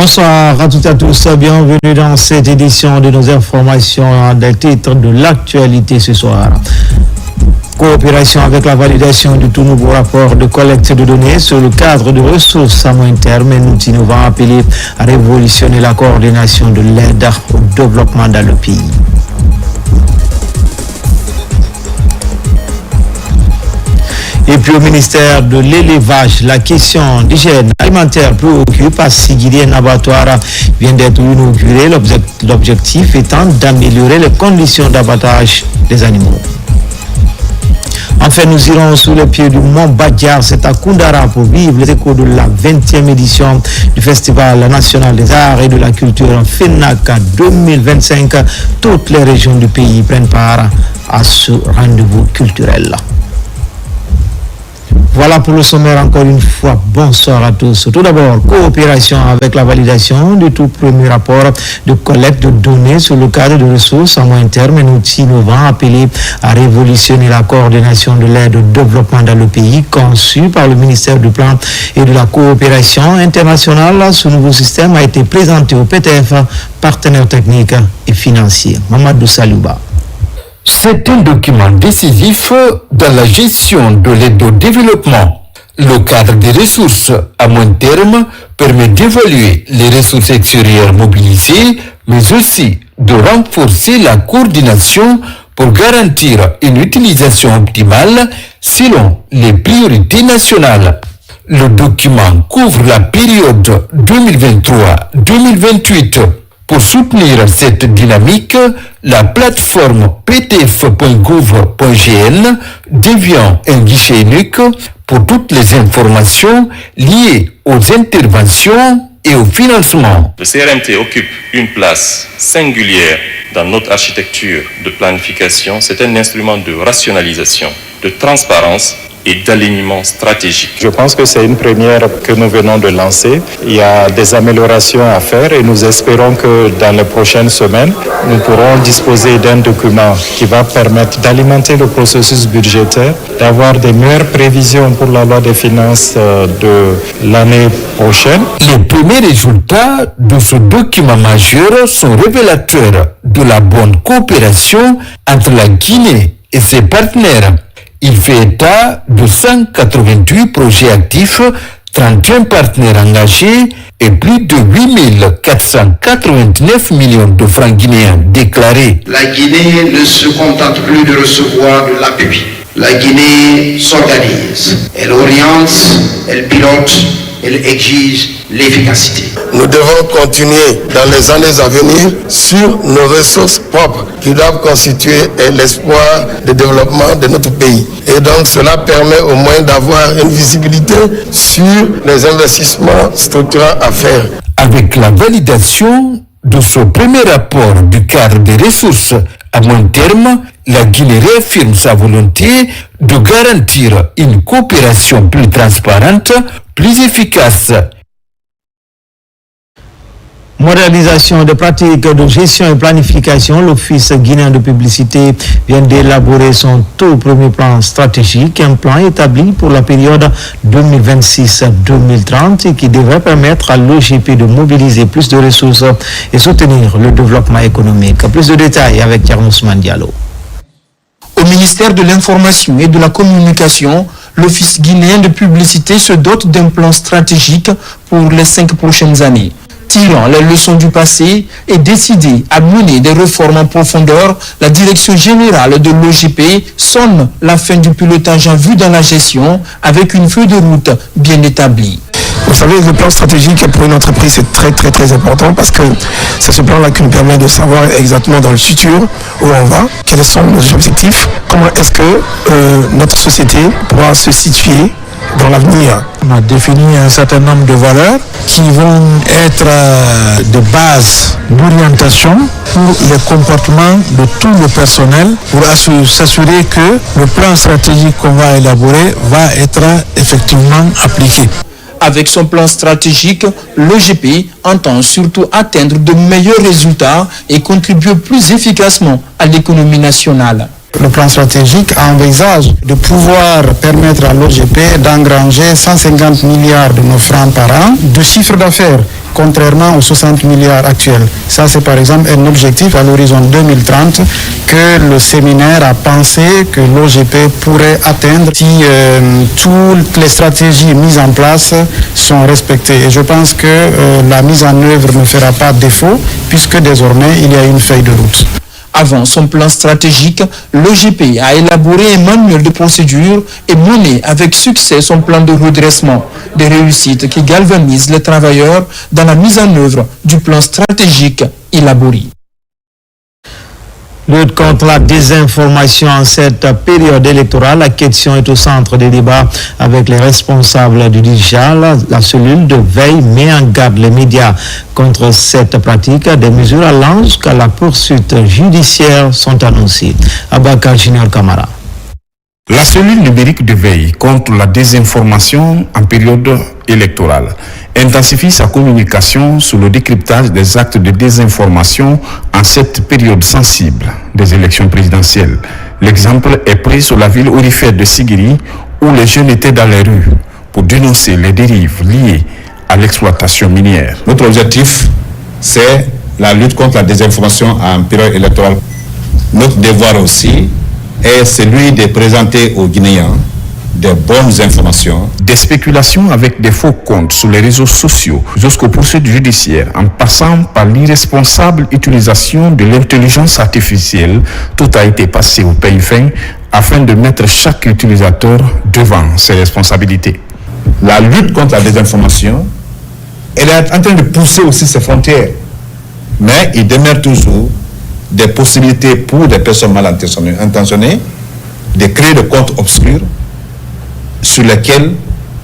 Bonsoir à toutes et à tous, bienvenue dans cette édition de nos informations des titres de l'actualité ce soir. Coopération avec la validation du tout nouveau rapport de collecte de données sur le cadre de ressources à moyen terme, un outil innovant appelé à révolutionner la coordination de l'aide au développement dans le pays. Et puis au ministère de l'élevage, la question d'hygiène alimentaire préoccupe. À Sigiri, un abattoir vient d'être inauguré, l'objectif étant d'améliorer les conditions d'abattage des animaux. Enfin, nous irons sous les pieds du Mont Badiar, c'est à Koundara pour vivre les échos de la 20e édition du Festival national des arts et de la culture FENAC 2025. Toutes les régions du pays prennent part à ce rendez-vous culturel. Voilà pour le sommaire, encore une fois, bonsoir à tous. Tout d'abord, coopération avec la validation du tout premier rapport de collecte de données sur le cadre de ressources à moyen terme, un outil innovant appelé à révolutionner la coordination de l'aide au développement dans le pays, conçu par le ministère du Plan et de la Coopération internationale. Ce nouveau système a été présenté au PTF, partenaire technique et financier. Mamadou Salouba. C'est un document décisif dans la gestion de l'aide au développement. Le cadre des ressources à moyen terme permet d'évaluer les ressources extérieures mobilisées, mais aussi de renforcer la coordination pour garantir une utilisation optimale selon les priorités nationales. Le document couvre la période 2023-2028. Pour soutenir cette dynamique, la plateforme ptf.gouv.gn devient un guichet unique pour toutes les informations liées aux interventions et au financement. Le CRMT occupe une place singulière dans notre architecture de planification. C'est un instrument de rationalisation, de transparence et d'alignement stratégique. Je pense que c'est une première que nous venons de lancer. Il y a des améliorations à faire et nous espérons que dans les prochaines semaines, nous pourrons disposer d'un document qui va permettre d'alimenter le processus budgétaire, d'avoir des meilleures prévisions pour la loi des finances de l'année prochaine. Les premiers résultats de ce document majeur sont révélateurs de la bonne coopération entre la Guinée et ses partenaires. Il fait état de 188 projets actifs, 31 partenaires engagés et plus de 8489 millions de francs guinéens déclarés. La Guinée ne se contente plus de recevoir de l'appui. La Guinée s'organise, elle oriente, elle pilote, elle exige l'efficacité. Nous devons continuer dans les années à venir sur nos ressources propres qui doivent constituer l'espoir de développement de notre pays. Et donc cela permet au moins d'avoir une visibilité sur les investissements structurants à faire. Avec la validation de ce premier rapport du cadre des ressources à moyen terme, la Guinée réaffirme sa volonté de garantir une coopération plus transparente, plus efficace. Modernisation des pratiques de gestion et planification, l'Office guinéen de publicité vient d'élaborer son tout premier plan stratégique, un plan établi pour la période 2026-2030 et qui devrait permettre à l'OGP de mobiliser plus de ressources et soutenir le développement économique. Plus de détails avec Thierry Diallo. Au ministère de l'Information et de la Communication, l'Office guinéen de publicité se dote d'un plan stratégique pour les 5 prochaines années. Tirant les leçons du passé et décidé à mener des réformes en profondeur, la direction générale de l'OGP sonne la fin du pilotage en vue dans la gestion avec une feuille de route bien établie. Vous savez, le plan stratégique pour une entreprise, c'est très important parce que c'est ce plan-là qui nous permet de savoir exactement dans le futur où on va, quels sont nos objectifs, comment est-ce que notre société pourra se situer dans l'avenir. On a défini un certain nombre de valeurs qui vont être de base d'orientation pour le comportement de tout le personnel pour s'assurer que le plan stratégique qu'on va élaborer va être effectivement appliqué. Avec son plan stratégique, l'OGP entend surtout atteindre de meilleurs résultats et contribuer plus efficacement à l'économie nationale. Le plan stratégique envisage de pouvoir permettre à l'OGP d'engranger 150 milliards de nos francs par an de chiffre d'affaires contrairement aux 60 milliards actuels. Ça, c'est par exemple un objectif à l'horizon 2030 que le séminaire a pensé que l'OGP pourrait atteindre si toutes les stratégies mises en place sont respectées. Et je pense que la mise en œuvre ne fera pas défaut puisque désormais il y a une feuille de route. Avant son plan stratégique, l'OGP a élaboré un manuel de procédure et mené avec succès son plan de redressement. Des réussites qui galvanisent les travailleurs dans la mise en œuvre du plan stratégique élaboré. Lutte contre la désinformation en cette période électorale, la question est au centre des débats avec les responsables du digital. La cellule de veille met en garde les médias contre cette pratique. Des mesures allant jusqu'à la poursuite judiciaire sont annoncées. Abaka Junior Kamara. La cellule numérique de veille contre la désinformation en période électorale intensifie sa communication sur le décryptage des actes de désinformation en cette période sensible des élections présidentielles. L'exemple est pris sur la ville aurifère de Sigiri où les jeunes étaient dans les rues pour dénoncer les dérives liées à l'exploitation minière. Notre objectif, c'est la lutte contre la désinformation en période électorale. Notre devoir aussi est celui de présenter aux Guinéens des bonnes informations. Des spéculations avec des faux comptes sur les réseaux sociaux jusqu'aux poursuites judiciaires, en passant par l'irresponsable utilisation de l'intelligence artificielle, tout a été passé au peigne fin afin de mettre chaque utilisateur devant ses responsabilités. La lutte contre la désinformation, elle est en train de pousser aussi ses frontières. Mais il demeure toujours des possibilités pour des personnes mal intentionnées de créer des comptes obscurs sur lesquels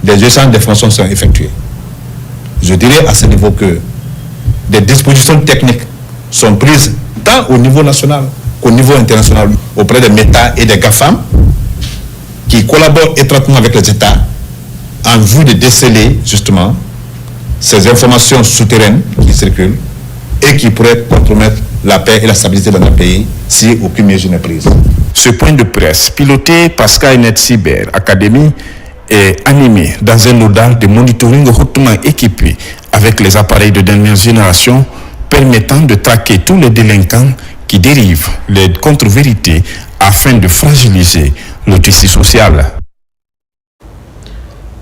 des échanges d'informations sont effectués. Je dirais à ce niveau que des dispositions techniques sont prises tant au niveau national qu'au niveau international auprès des Meta et des GAFAM qui collaborent étroitement avec les États en vue de déceler justement ces informations souterraines qui circulent et qui pourraient compromettre la paix et la stabilité dans notre pays si aucune mesure n'est prise. Ce point de presse, piloté par Skynet Cyber Academy, est animé dans un nodal de monitoring hautement équipé avec les appareils de dernière génération permettant de traquer tous les délinquants qui dérivent les contre-vérités afin de fragiliser le tissu social.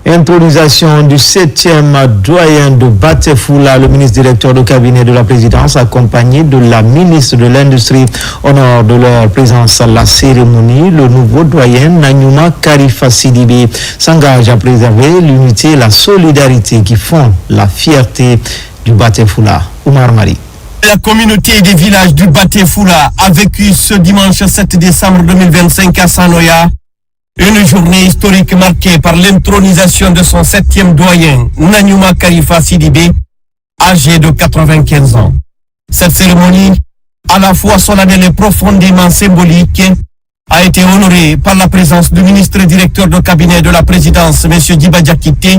Intronisation du 7e doyen de Batefula, le ministre directeur du cabinet de la présidence, accompagné de la ministre de l'Industrie. Honneur de leur présence à la cérémonie, le nouveau doyen Nanyuma Karifa Sidibé s'engage à préserver l'unité et la solidarité qui font la fierté du Batefula. Oumar Mari. La communauté des villages du Batefula a vécu ce dimanche 7 décembre 2025 à Sanoya une journée historique marquée par l'intronisation de son 7e doyen, Nanyuma Karifa Sidibé, âgé de 95 ans. Cette cérémonie, à la fois solennelle et profondément symbolique, a été honorée par la présence du ministre directeur de cabinet de la présidence, M. Diba Diakité,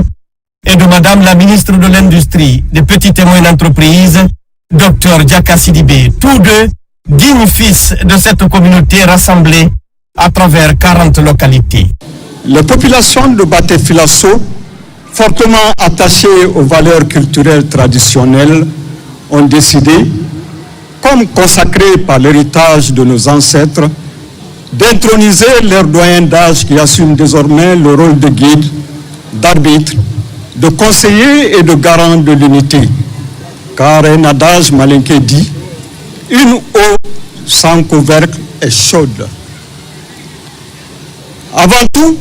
et de Madame la ministre de l'Industrie, des petites et moyennes entreprises, Dr Diaka Sidibé, tous deux dignes fils de cette communauté rassemblée à travers 40 localités. Les populations de Batefulasso, fortement attachées aux valeurs culturelles traditionnelles, ont décidé, comme consacré par l'héritage de nos ancêtres, d'introniser leur doyen d'âge qui assume désormais le rôle de guide, d'arbitre, de conseiller et de garant de l'unité. Car un adage malinké dit, une eau sans couvercle est chaude. Avant tout,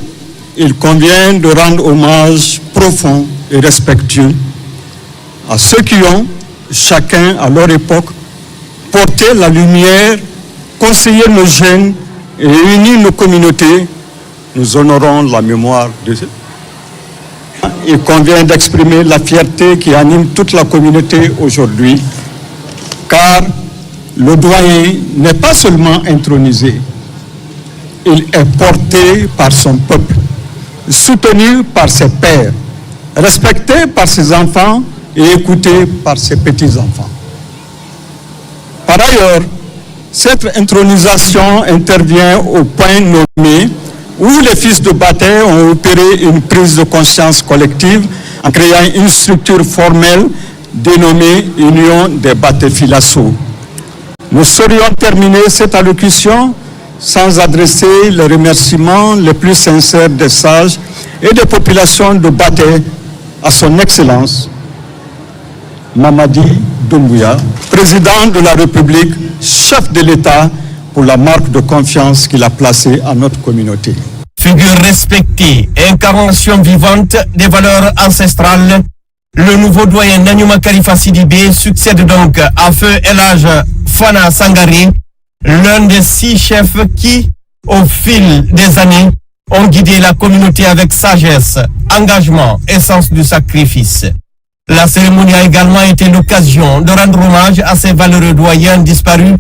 il convient de rendre hommage profond et respectueux à ceux qui ont, chacun à leur époque, porté la lumière, conseillé nos jeunes et uni nos communautés. Nous honorons la mémoire de ceux. Il convient d'exprimer la fierté qui anime toute la communauté aujourd'hui, car le doyen n'est pas seulement intronisé, il est porté par son peuple, soutenu par ses pairs, respecté par ses enfants et écouté par ses petits-enfants. Par ailleurs, cette intronisation intervient au point nommé où les fils de Baté ont opéré une prise de conscience collective en créant une structure formelle dénommée Union des Batefilasso. Nous saurions terminer cette allocution sans adresser les remerciements les plus sincères des sages et des populations de Baté à son Excellence Mamadi Doumbouya, président de la République, chef de l'État, pour la marque de confiance qu'il a placée à notre communauté. Figure respectée, incarnation vivante des valeurs ancestrales, le nouveau doyen Nanyuma Kalifa Sidibé succède donc à Feu El Hadj Fana Sangaré, l'un des 6 chefs qui, au fil des années, ont guidé la communauté avec sagesse, engagement et sens du sacrifice. La cérémonie a également été l'occasion de rendre hommage à ces valeureux doyens disparus,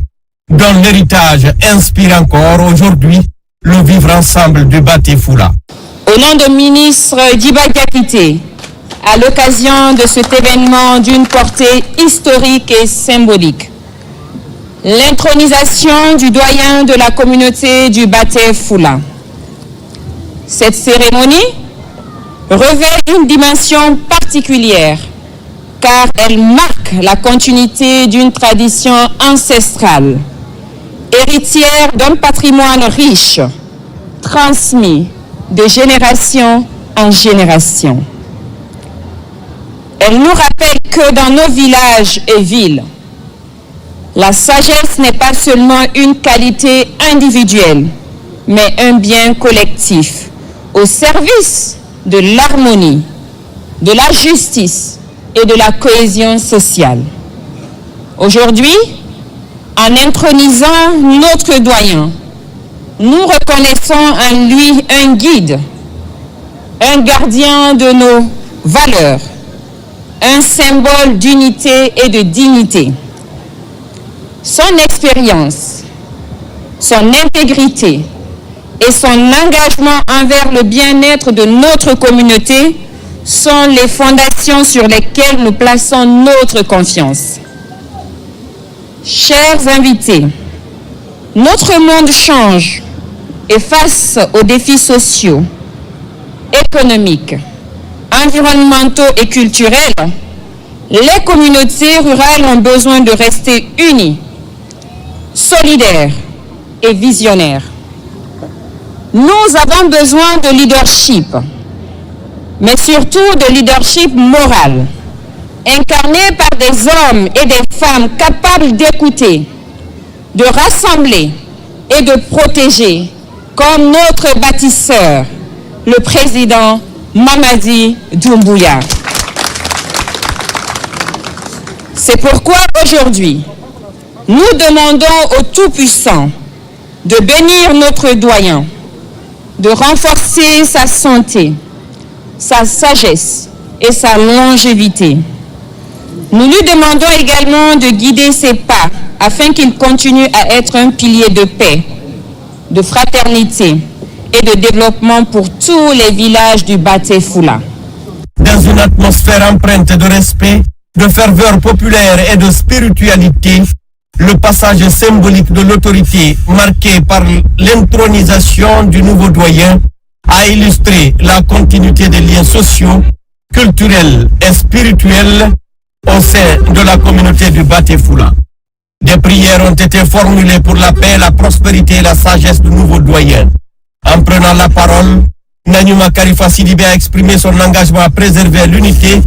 dont l'héritage inspire encore aujourd'hui le vivre ensemble du Baté Foula. Au nom du ministre Djiba Diakité, à l'occasion de cet événement d'une portée historique et symbolique, l'intronisation du doyen de la communauté du Baté Foula. Cette cérémonie revêt une dimension particulière car elle marque la continuité d'une tradition ancestrale, héritière d'un patrimoine riche, transmis de génération en génération. Elle nous rappelle que dans nos villages et villes, la sagesse n'est pas seulement une qualité individuelle, mais un bien collectif au service de l'harmonie, de la justice et de la cohésion sociale. Aujourd'hui, en intronisant notre doyen, nous reconnaissons en lui un guide, un gardien de nos valeurs, un symbole d'unité et de dignité. Son expérience, son intégrité et son engagement envers le bien-être de notre communauté sont les fondations sur lesquelles nous plaçons notre confiance. Chers invités, notre monde change et face aux défis sociaux, économiques, environnementaux et culturels, les communautés rurales ont besoin de rester unies, solidaires et visionnaires. Nous avons besoin de leadership, mais surtout de leadership moral, incarné par des hommes et des femmes capables d'écouter, de rassembler et de protéger, comme notre bâtisseur, le président Mamadi Doumbouya. C'est pourquoi aujourd'hui, nous demandons au Tout-Puissant de bénir notre doyen, de renforcer sa santé, sa sagesse et sa longévité. Nous lui demandons également de guider ses pas afin qu'il continue à être un pilier de paix, de fraternité et de développement pour tous les villages du Baté Foula. Dans une atmosphère empreinte de respect, de ferveur populaire et de spiritualité, le passage symbolique de l'autorité marqué par l'intronisation du nouveau doyen a illustré la continuité des liens sociaux, culturels et spirituels au sein de la communauté du Baté Foula. Des prières ont été formulées pour la paix, la prospérité et la sagesse du nouveau doyen. En prenant la parole, Nanyuma Kalifa Sidibé a exprimé son engagement à préserver l'unité,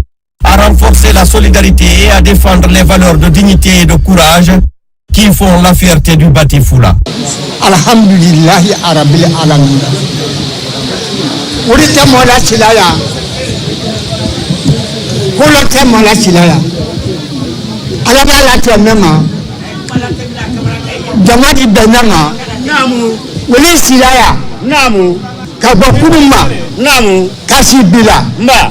à renforcer la solidarité et à défendre les valeurs de dignité et de courage qui font la fierté du Baté Foula. Alhamdulillahi Arabil Alamin. Urite mola silaya. Kolote mola silaya. Alaba la mema. Jamadi benama. Namu. Wili silaya. Namu. Kabakuruma. Namu. Kasibila. Mba.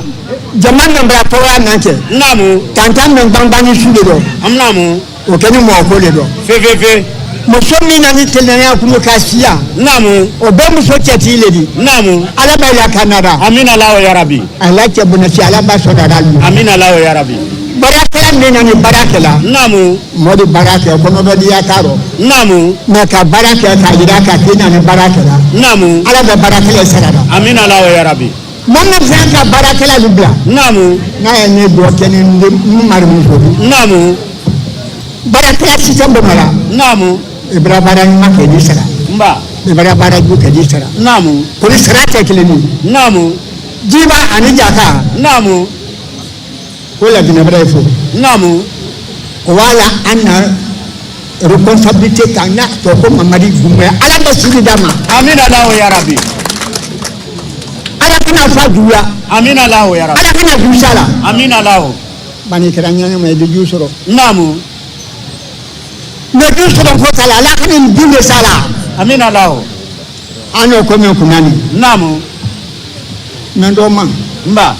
Jamana mbatoa nanke. Namu. Tantam mbambani suledo. Amnamu. Okeni mwako ledo. Fefe. Musomi nani telenya kumukasiya. Namu. Obe muso cheti ledi. Namu. Alaba ya Canada. Amina lao ya Rabbi. Alache bunasi alaba sodaralu. Amina lao ya Rabbi. Barakela nani barakela. Namu. Modi barakela kono bedi ya karo. Namu. Maka barakela kajira ka tina ni barakela. Namu. Alaba barakela sarada. Amina lao ya Rabbi. Mama Zanka Barakela Dubla. Namu. Na ne do kene mari mu ko. Namu. Barakela sitambo mala. Namu. Ibra barani makedi sara. Mba. Ibra barani kedi sara. Namu. Kuri sara tekileni. Namu. Jiba anijaka. Namu. Wala dinabra ifo. Namu. Wala anna responsabilité kana to ko Mamadi Doumbouya ala basiri dama. Amin Allah ya Rabbi. Ala kana faduya. Amin Allah ya Rabbi. Ala kana dusala. Amin Allah. Bani keranya me de jusoro. Namu. Me jusoro ko sala ala kana dinde sala. Amin Allah. Ano ko me kunani. Namu. Nando man. Mba.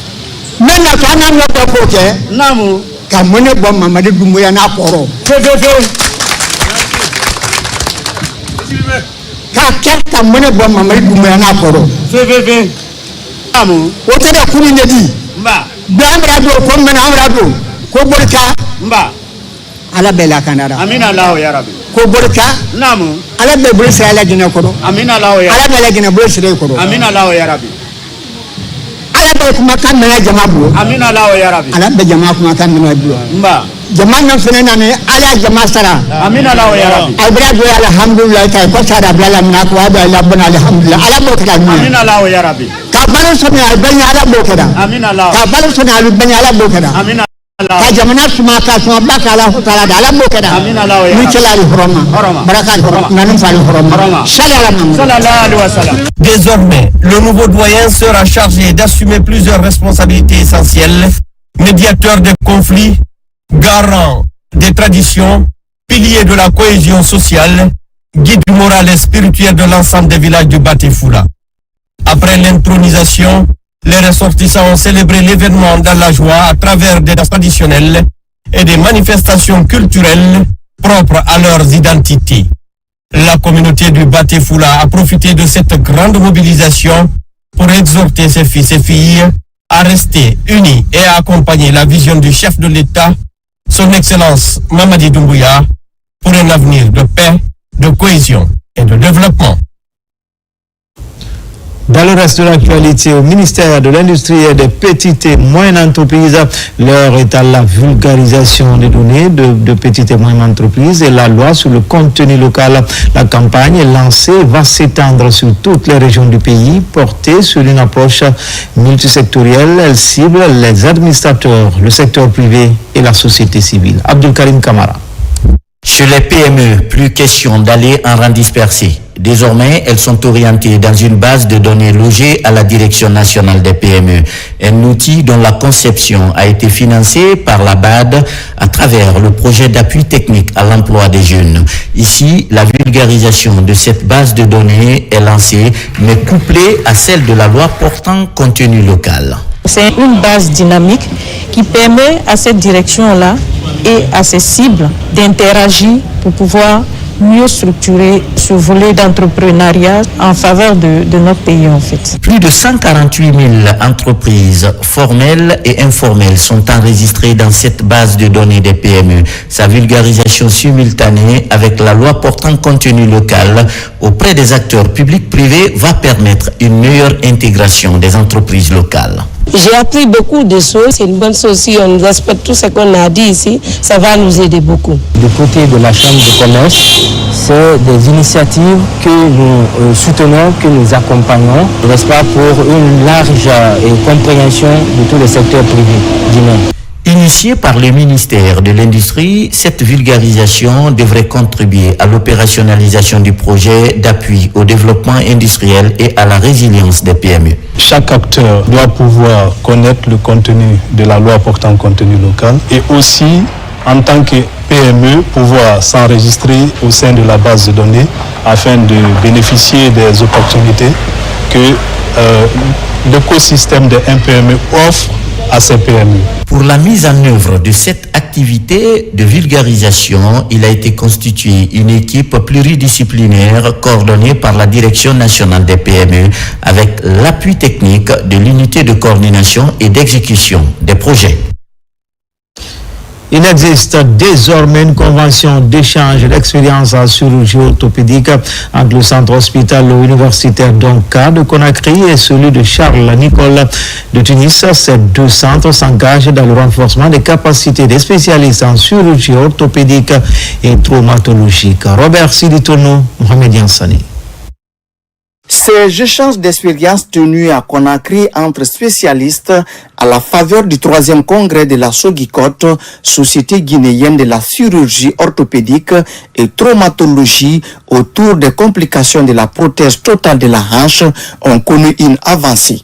Mena kana no ko ke. Namu. Ka mone bo Mamadi Doumbouya na koro. Ka mone bo Mamadi Doumbouya na koro. Amu. Wote da kuni nedi. Mba. Bamra do ko mena amra do. Ko borka. Mba. Ala bela kanara. Amin Allah ya Rabbi. Ko borka. Namu. Ala be bol sala gina koro. Amin Allah ya. Ala bela gina bol sala koro. Amin Allah ya Rabbi. Ala be kuma kan mena jama bu. Amin Allah ya Rabbi. Ala be jama kuma kan mena bu. Mba. Jama nan fenena ne ala jama sara. Amin Allah ya Rabbi. Albra do alhamdulillah tay ko sara bala na ko wa ala bana alhamdulillah. Ala bo ka ni. Amin Allah ya Rabbi. Ka balo sona albanya ala bo ka da. Amin Allah. Ka balo sona albanya ala bo ka da. Amin Allah. Ka jamana suma ka suma baka ala taala da ala bo ka da. Amin Allah ya Rabbi. Ni celari horoma. Barakat horoma. Nanum fali horoma. Sallallahu alayhi wa sallam. Désormais, le nouveau doyen sera chargé d'assumer plusieurs responsabilités essentielles, médiateur des conflits, garant des traditions, pilier de la cohésion sociale, guide moral et spirituel de l'ensemble des villages du Batéfoula. Après l'intronisation, les ressortissants ont célébré l'événement dans la joie à travers des danses traditionnelles et des manifestations culturelles propres à leurs identités. La communauté du Batéfoula a profité de cette grande mobilisation pour exhorter ses fils et filles à rester unis et à accompagner la vision du chef de l'État, son Excellence Mamadi Doumbouya, pour un avenir de paix, de cohésion et de développement. Dans le reste de l'actualité, au ministère de l'Industrie et des petites et moyennes entreprises, l'heure est à la vulgarisation des données de petites et moyennes entreprises et la loi sur le contenu local. La campagne lancée va s'étendre sur toutes les régions du pays, portée sur une approche multisectorielle. Elle cible les administrateurs, le secteur privé et la société civile. Abdul Karim Kamara. Chez les PME, plus question d'aller en rang dispersé. Désormais, elles sont orientées dans une base de données logée à la Direction nationale des PME, un outil dont la conception a été financée par la BAD à travers le projet d'appui technique à l'emploi des jeunes. Ici, la vulgarisation de cette base de données est lancée, mais couplée à celle de la loi portant contenu local. C'est une base dynamique qui permet à cette direction-là et à ses cibles d'interagir pour pouvoir mieux structurer ce volet d'entrepreneuriat en faveur de notre pays en fait. Plus de 148 000 entreprises formelles et informelles sont enregistrées dans cette base de données des PME. Sa vulgarisation simultanée avec la loi portant contenu local auprès des acteurs publics privés va permettre une meilleure intégration des entreprises locales. J'ai appris beaucoup de choses, c'est une bonne chose. Si on respecte tout ce qu'on a dit ici, ça va nous aider beaucoup. Du côté de la Chambre de commerce, c'est des initiatives que nous soutenons, que nous accompagnons, n'est-ce pas, pour une large compréhension de tous les secteurs privés guinéens. Initiée par le ministère de l'Industrie, cette vulgarisation devrait contribuer à l'opérationnalisation du projet d'appui au développement industriel et à la résilience des PME. Chaque acteur doit pouvoir connaître le contenu de la loi portant contenu local et aussi, en tant que PME, pouvoir s'enregistrer au sein de la base de données afin de bénéficier des opportunités que l'écosystème des PME offre à ces PME. Pour la mise en œuvre de cette activité de vulgarisation, il a été constitué une équipe pluridisciplinaire coordonnée par la Direction nationale des PME avec l'appui technique de l'unité de coordination et d'exécution des projets. Il existe désormais une convention d'échange d'expérience en chirurgie orthopédique entre le centre hospitalo-universitaire d'Onka de Conakry et celui de Charles Nicolle de Tunis. Ces deux centres s'engagent dans le renforcement des capacités des spécialistes en chirurgie orthopédique et traumatologique. Robert Siditono, Mohamed Yansani. Ces échanges d'expériences tenus à Conakry entre spécialistes à la faveur du 3e congrès de la SOGICOT, Société guinéenne de la chirurgie orthopédique et traumatologie autour des complications de la prothèse totale de la hanche, ont connu une avancée.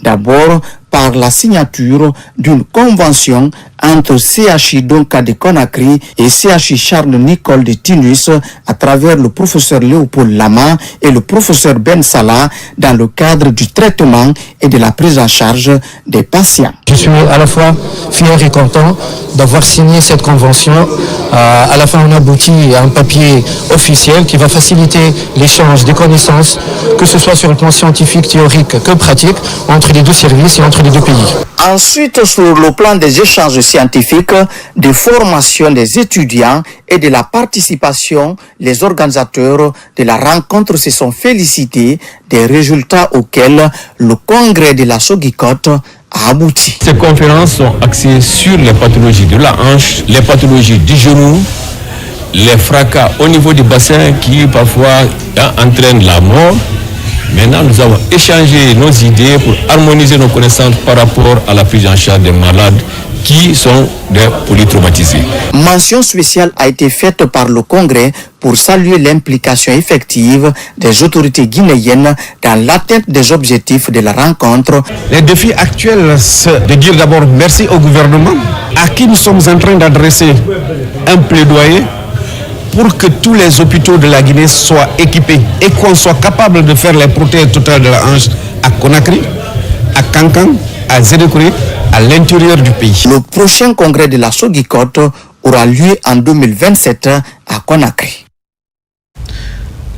D'abord, par la signature d'une convention entre CHI Donka de Conakry et CHI Charles Nicolle de Tunis à travers le professeur Léopold Lama et le professeur Ben Salah dans le cadre du traitement et de la prise en charge des patients. Je suis à la fois fier et content d'avoir signé cette convention. À la fin, on aboutit à un papier officiel qui va faciliter l'échange des connaissances, que ce soit sur le plan scientifique, théorique que pratique, entre les deux services et entre les deux pays. Ensuite, sur le plan des échanges scientifiques, des formations des étudiants et de la participation, les organisateurs de la rencontre se sont félicités des résultats auxquels le congrès de la SOGICOT a abouti. Ces conférences sont axées sur les pathologies de la hanche, les pathologies du genou, les fracas au niveau du bassin qui parfois entraînent la mort. Maintenant, nous avons échangé nos idées pour harmoniser nos connaissances par rapport à la prise en charge des malades qui sont des polytraumatisés. Mention spéciale a été faite par le Congrès pour saluer l'implication effective des autorités guinéennes dans l'atteinte des objectifs de la rencontre. Les défis actuels, c'est de dire d'abord merci au gouvernement à qui nous sommes en train d'adresser un plaidoyer pour que tous les hôpitaux de la Guinée soient équipés et qu'on soit capable de faire les prothèses totales de la hanche à Conakry, à Kankan, à Zédékouré, à l'intérieur du pays. Le prochain congrès de la SOGICOT aura lieu en 2027 à Conakry.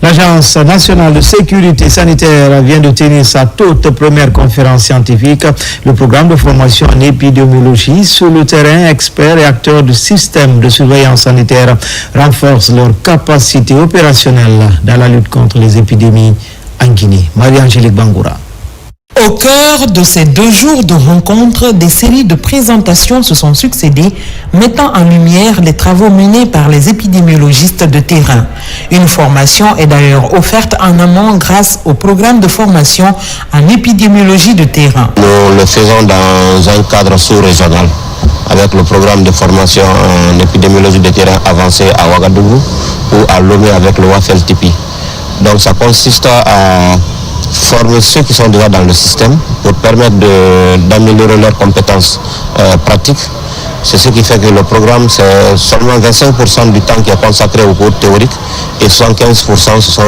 L'Agence nationale de sécurité sanitaire vient de tenir sa toute première conférence scientifique. Le programme de formation en épidémiologie sur le terrain, experts et acteurs du système de surveillance sanitaire renforce leur capacité opérationnelle dans la lutte contre les épidémies en Guinée. Marie-Angélique Bangoura. Au cœur de ces 2 jours de rencontres, des séries de présentations se sont succédées, mettant en lumière les travaux menés par les épidémiologistes de terrain. Une formation est d'ailleurs offerte en amont grâce au programme de formation en épidémiologie de terrain. Nous le faisons dans un cadre sous-régional avec le programme de formation en épidémiologie de terrain avancé à Ouagadougou ou à Lomé avec le WAFEL-TIPI. Donc ça consiste à former ceux qui sont déjà dans le système pour permettre d'améliorer leurs compétences pratiques. C'est ce qui fait que le programme, c'est seulement 25% du temps qui est consacré aux cours théoriques et 75% ce sont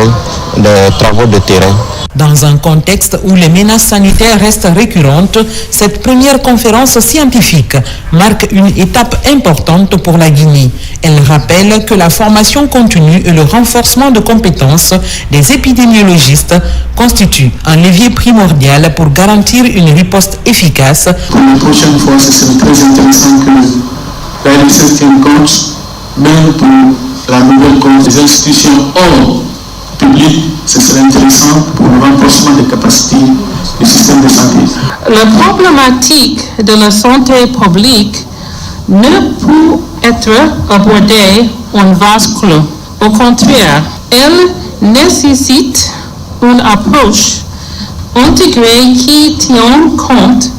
des travaux de terrain. Dans un contexte où les menaces sanitaires restent récurrentes, cette première conférence scientifique marque une étape importante pour la Guinée. Elle rappelle que la formation continue et le renforcement de compétences des épidémiologistes constituent un levier primordial pour garantir une riposte efficace. Pour la prochaine fois, ce serait très intéressant que la LFC tienne compte, même pour la nouvelle cause des institutions hors public, ce serait intéressant pour le renforcement des capacités du système de santé. La problématique de la santé publique ne peut être abordée en vase clos. Au contraire, elle nécessite une approche intégrée qui tient compte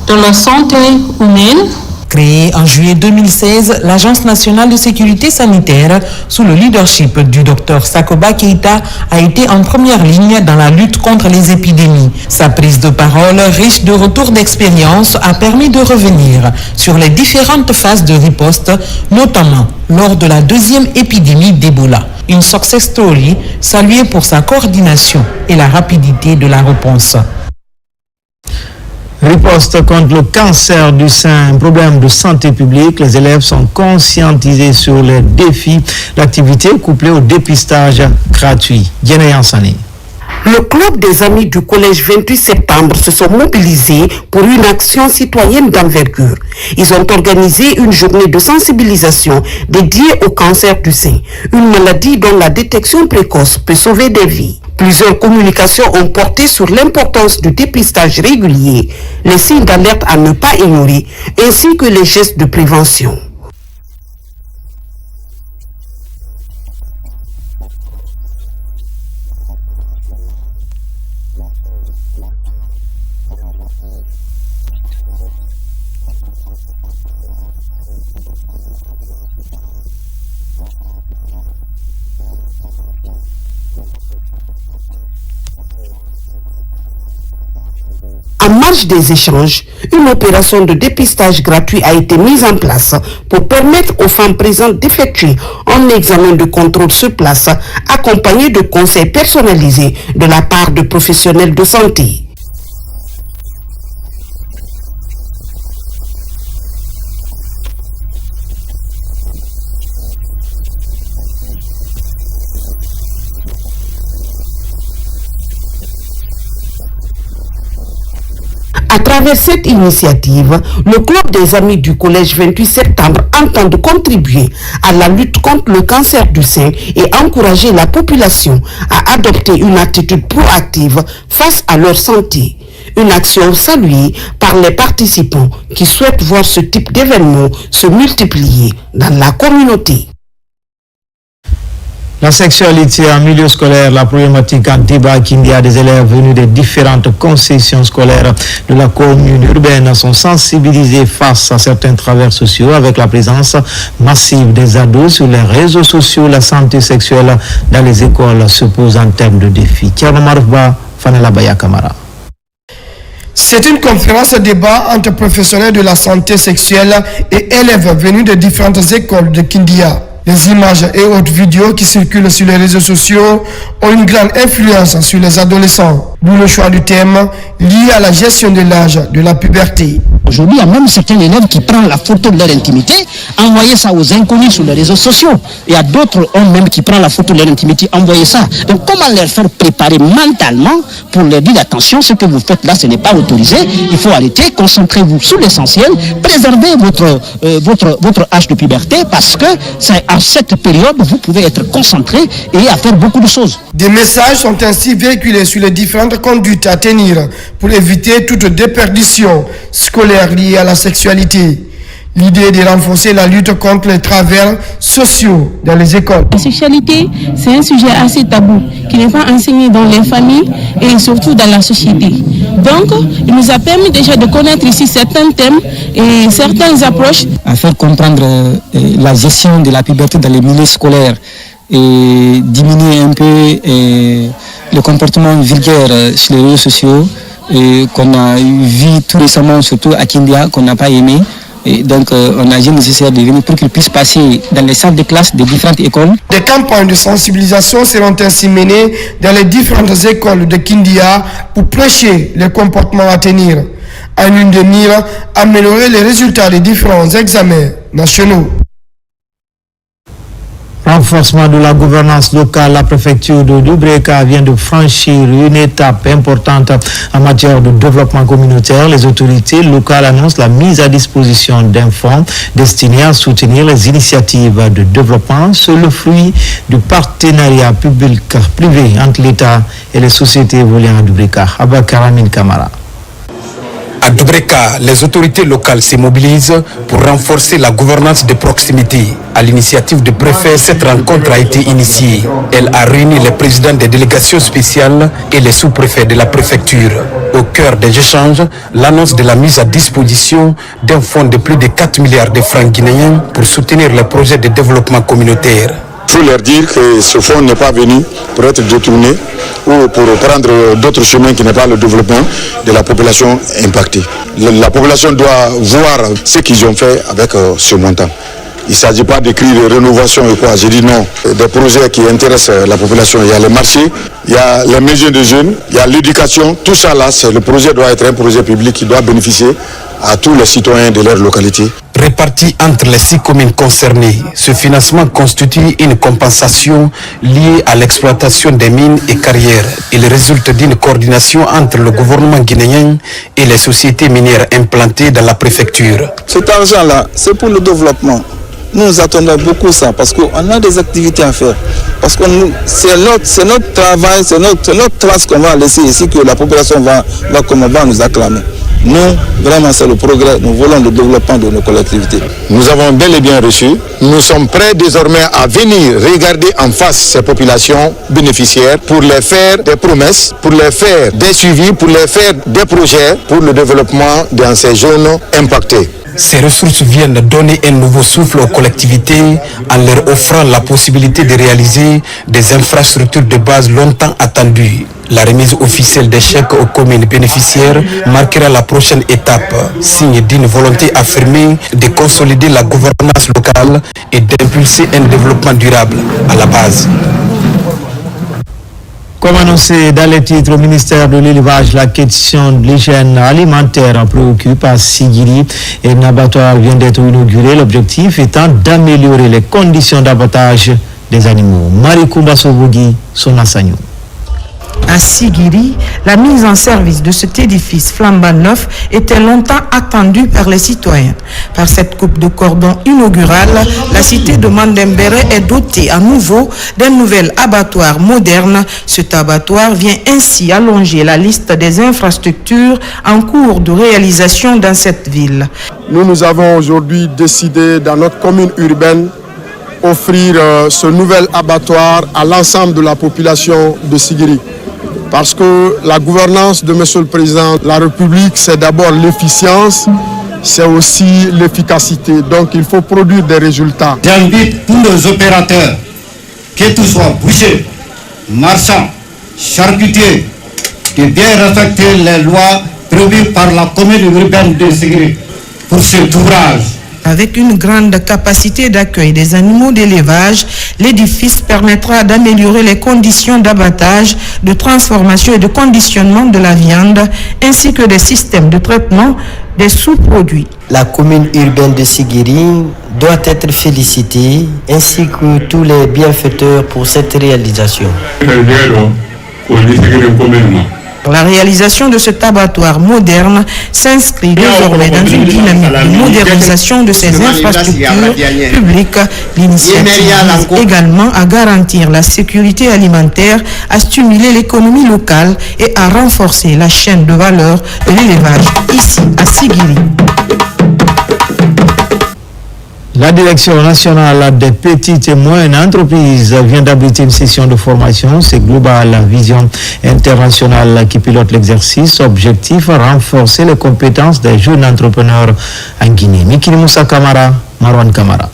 de la santé humaine. Créée en juillet 2016, l'Agence nationale de sécurité sanitaire, sous le leadership du Dr Sakoba Keïta, a été en première ligne dans la lutte contre les épidémies. Sa prise de parole, riche de retours d'expérience, a permis de revenir sur les différentes phases de riposte, notamment lors de la 2e épidémie d'Ebola. Une success story saluée pour sa coordination et la rapidité de la réponse. Riposte contre le cancer du sein, un problème de santé publique. Les élèves sont conscientisés sur les défis. L'activité couplée au dépistage gratuit. Diana Yansani. Le club des amis du collège 28 septembre se sont mobilisés pour une action citoyenne d'envergure. Ils ont organisé une journée de sensibilisation dédiée au cancer du sein, une maladie dont la détection précoce peut sauver des vies. Plusieurs communications ont porté sur l'importance du dépistage régulier, les signes d'alerte à ne pas ignorer, ainsi que les gestes de prévention. En marge des échanges, une opération de dépistage gratuit a été mise en place pour permettre aux femmes présentes d'effectuer un examen de contrôle sur place, accompagné de conseils personnalisés de la part de professionnels de santé. À travers cette initiative, le club des amis du collège 28 septembre entend de contribuer à la lutte contre le cancer du sein et encourager la population à adopter une attitude proactive face à leur santé. Une action saluée par les participants qui souhaitent voir ce type d'événement se multiplier dans la communauté. La sexualité en milieu scolaire, la problématique en débat qu'il y a des élèves venus des différentes concessions scolaires de la commune urbaine sont sensibilisés face à certains travers sociaux avec la présence massive des ados sur les réseaux sociaux. La santé sexuelle dans les écoles se pose en termes de défis. C'est une conférence débat entre professionnels de la santé sexuelle et élèves venus de différentes écoles de Kindia. Les images et autres vidéos qui circulent sur les réseaux sociaux ont une grande influence sur les adolescents, d'où le choix du thème lié à la gestion de l'âge de la puberté. Aujourd'hui, il y a même certains élèves qui prennent la photo de leur intimité, envoyer ça aux inconnus sur les réseaux sociaux. Il y a d'autres hommes même qui prennent la photo de leur intimité, envoyer ça. Donc comment leur faire préparer mentalement pour leur dire attention, ce que vous faites là, ce n'est pas autorisé, il faut arrêter, concentrez-vous sur l'essentiel, préservez votre âge de puberté parce que c'est à cette période, vous pouvez être concentré et à faire beaucoup de choses. Des messages sont ainsi véhiculés sur les différentes conduites à tenir pour éviter toute déperdition scolaire liée à la sexualité. L'idée est de renforcer la lutte contre les travers sociaux dans les écoles. La sexualité, c'est un sujet assez tabou qui n'est pas enseigné dans les familles et surtout dans la société. Donc, il nous a permis déjà de connaître ici certains thèmes et certaines approches. À faire comprendre la gestion de la puberté dans les milieux scolaires et diminuer un peu le comportement vulgaire sur les réseaux sociaux qu'on a vu tout récemment, surtout à Kindia, qu'on n'a pas aimé. Et donc, on a jugé nécessaire de venir pour qu'ils puissent passer dans les salles de classe des différentes écoles. Des campagnes de sensibilisation seront ainsi menées dans les différentes écoles de Kindia pour prêcher les comportements à tenir. En une de mire, améliorer les résultats des différents examens nationaux. Renforcement de la gouvernance locale, la préfecture de Dubreka vient de franchir une étape importante en matière de développement communautaire. Les autorités locales annoncent la mise à disposition d'un fonds destiné à soutenir les initiatives de développement. C'est le fruit du partenariat public-privé entre l'État et les sociétés évoluant à Dubreka. Abakaramin Kamara. À Dubreka, les autorités locales se mobilisent pour renforcer la gouvernance de proximité. À l'initiative du préfet, cette rencontre a été initiée. Elle a réuni les présidents des délégations spéciales et les sous-préfets de la préfecture. Au cœur des échanges, l'annonce de la mise à disposition d'un fonds de plus de 4 milliards de francs guinéens pour soutenir les projets de développement communautaire. Il faut leur dire que ce fonds n'est pas venu pour être détourné ou pour prendre d'autres chemins qui n'est pas le développement de la population impactée. La population doit voir ce qu'ils ont fait avec ce montant. Il ne s'agit pas d'écrire rénovation et quoi. J'ai dit non. Des projets qui intéressent la population. Il y a les marchés, il y a les maisons de jeunes, il y a l'éducation. Tout ça là, le projet doit être un projet public qui doit bénéficier à tous les citoyens de leur localité. réparti entre les 6 communes concernées. Ce financement constitue une compensation liée à l'exploitation des mines et carrières. Il résulte d'une coordination entre le gouvernement guinéen et les sociétés minières implantées dans la préfecture. Cet argent-là, c'est pour le développement. Nous attendons beaucoup ça parce qu'on a des activités à faire. Parce que c'est notre travail, c'est notre trace qu'on va laisser ici que la population va nous acclamer. Nous, vraiment, c'est le progrès. Nous voulons le développement de nos collectivités. Nous avons bel et bien reçu. Nous sommes prêts désormais à venir regarder en face ces populations bénéficiaires pour les faire des promesses, pour les faire des suivis, pour les faire des projets pour le développement dans ces zones impactées. Ces ressources viennent donner un nouveau souffle aux collectivités en leur offrant la possibilité de réaliser des infrastructures de base longtemps attendues. La remise officielle des chèques aux communes bénéficiaires marquera la prochaine étape, signe d'une volonté affirmée de consolider la gouvernance locale et d'impulser un développement durable à la base. Comme annoncé dans les titres au ministère de l'élevage, la question de l'hygiène alimentaire préoccupe à Sigiri et un abattoir vient d'être inauguré. L'objectif étant d'améliorer les conditions d'abattage des animaux. Marie Koumba Sobogi, Sonasagnou. À Sigiri, la mise en service de cet édifice flambant neuf était longtemps attendue par les citoyens. Par cette coupe de cordon inaugurale, la cité de Mandembere est dotée à nouveau d'un nouvel abattoir moderne. Cet abattoir vient ainsi allonger la liste des infrastructures en cours de réalisation dans cette ville. Nous avons aujourd'hui décidé dans notre commune urbaine offrir ce nouvel abattoir à l'ensemble de la population de Sigiri. Parce que la gouvernance de M. le Président de la République, c'est d'abord l'efficience, c'est aussi l'efficacité. Donc il faut produire des résultats. J'invite tous les opérateurs, que tout soit bouchers, marchands, charcutiers, de bien respecter les lois prévues par la commune urbaine de Sigiri pour cet ouvrage. Avec une grande capacité d'accueil des animaux d'élevage, l'édifice permettra d'améliorer les conditions d'abattage, de transformation et de conditionnement de la viande, ainsi que des systèmes de traitement des sous-produits. La commune urbaine de Sigiri doit être félicitée, ainsi que tous les bienfaiteurs pour cette réalisation. La réalisation de cet abattoir moderne s'inscrit désormais dans une dynamique de modernisation de ces infrastructures publiques. L'initiative vise également à garantir la sécurité alimentaire, à stimuler l'économie locale et à renforcer la chaîne de valeur de l'élevage ici à Sigiri. La Direction nationale des petites et moyennes entreprises vient d'abriter une session de formation. C'est Global Vision Internationale qui pilote l'exercice. Objectif, renforcer les compétences des jeunes entrepreneurs en Guinée. Mikini Moussa Kamara, Marwan Kamara.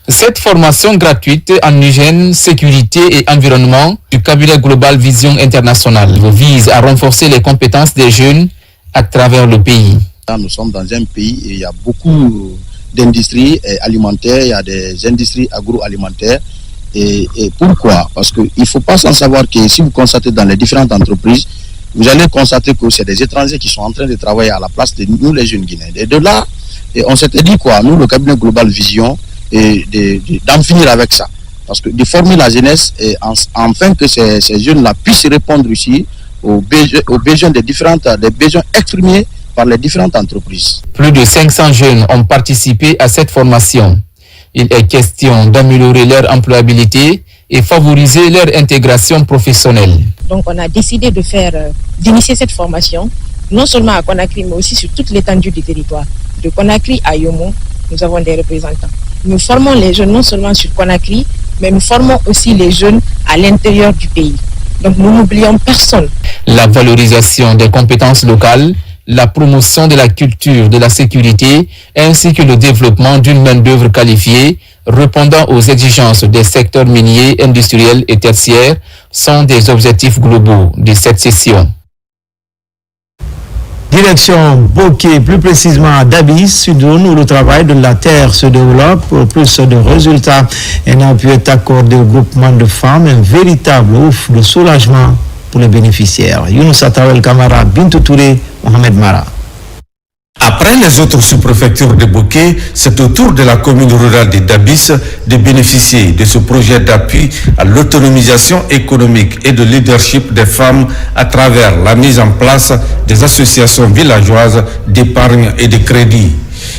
Cette formation gratuite en hygiène, sécurité et environnement du cabinet Global Vision Internationale vise à renforcer les compétences des jeunes à travers le pays. Nous sommes dans un pays et il y a beaucoup d'industries alimentaires, il y a des industries agroalimentaires. Et pourquoi? Parce qu'il ne faut pas s'en savoir que si vous constatez dans les différentes entreprises, vous allez constater que c'est des étrangers qui sont en train de travailler à la place de nous les jeunes Guinéens. Et de là, on s'était dit quoi? Nous, le cabinet Global Vision, d'en finir avec ça. Parce que de former la jeunesse, afin que ces jeunes-là puissent répondre ici aux besoins des besoins exprimés par les différentes entreprises. Plus de 500 jeunes ont participé à cette formation. Il est question d'améliorer leur employabilité et favoriser leur intégration professionnelle. Donc on a décidé d'initier cette formation, non seulement à Conakry, mais aussi sur toute l'étendue du territoire. De Conakry à Yomo, nous avons des représentants. Nous formons les jeunes non seulement sur Conakry, mais nous formons aussi les jeunes à l'intérieur du pays. Donc nous n'oublions personne. La valorisation des compétences locales, la promotion de la culture de la sécurité ainsi que le développement d'une main-d'œuvre qualifiée répondant aux exigences des secteurs miniers, industriels et tertiaires sont des objectifs globaux de cette session. Direction Bokeh, plus précisément à Dabis, Sud-Zone, où le travail de la terre se développe pour plus de résultats. Un appui est accordé au groupement de femmes, un véritable ouf de soulagement pour les bénéficiaires. Younous Atawel Kamara, Bintou Touré, Mohamed Mara. Après les autres sous-préfectures de Bouquet, c'est au tour de la commune rurale de Dabis de bénéficier de ce projet d'appui à l'autonomisation économique et de leadership des femmes à travers la mise en place des associations villageoises d'épargne et de crédit.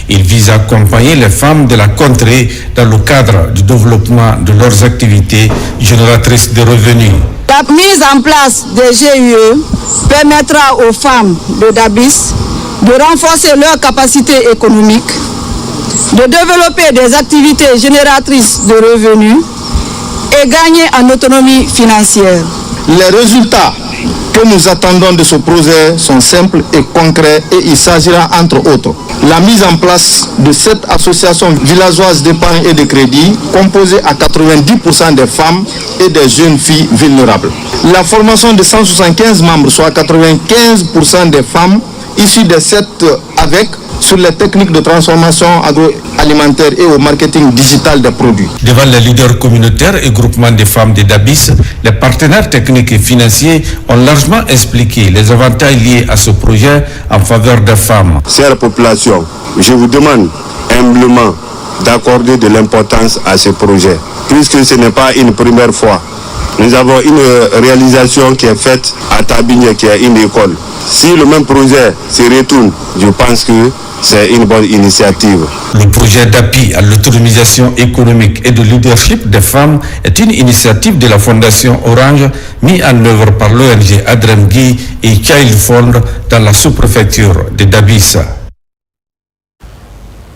Il vise à accompagner les femmes de la contrée dans le cadre du développement de leurs activités génératrices de revenus. La mise en place des GUE permettra aux femmes de Dabis de renforcer leurs capacités économiques, de développer des activités génératrices de revenus et gagner en autonomie financière. Les résultats que nous attendons de ce projet sont simples et concrets et il s'agira entre autres la mise en place de cette association villageoise d'épargne et de crédit composée à 90% des femmes et des jeunes filles vulnérables. La formation de 175 membres, soit 95% des femmes issues des 7 avec sur les techniques de transformation agroalimentaire et au marketing digital des produits. Devant les leaders communautaires et groupements de femmes de Dabis, les partenaires techniques et financiers ont largement expliqué les avantages liés à ce projet en faveur des femmes. Chère population, je vous demande humblement d'accorder de l'importance à ce projet, puisque ce n'est pas une première fois. Nous avons une réalisation qui est faite à Tabigne, qui est une école. Si le même projet se retourne, je pense que c'est une bonne initiative. Le projet d'appui à l'autonomisation économique et de leadership des femmes est une initiative de la Fondation Orange mise en œuvre par l'ONG Adremgui et Child Fund dans la sous-préfecture de Dabis.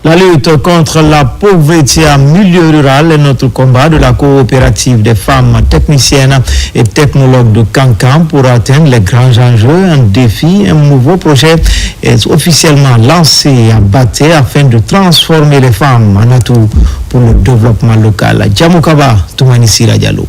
La lutte contre la pauvreté en milieu rural est notre combat de la coopérative des femmes techniciennes et technologues de Cancan pour atteindre les grands enjeux. Un défi, un nouveau projet est officiellement lancé à Baté afin de transformer les femmes en atout pour le développement local. Djamoukaba, Toumani Sira Diallo.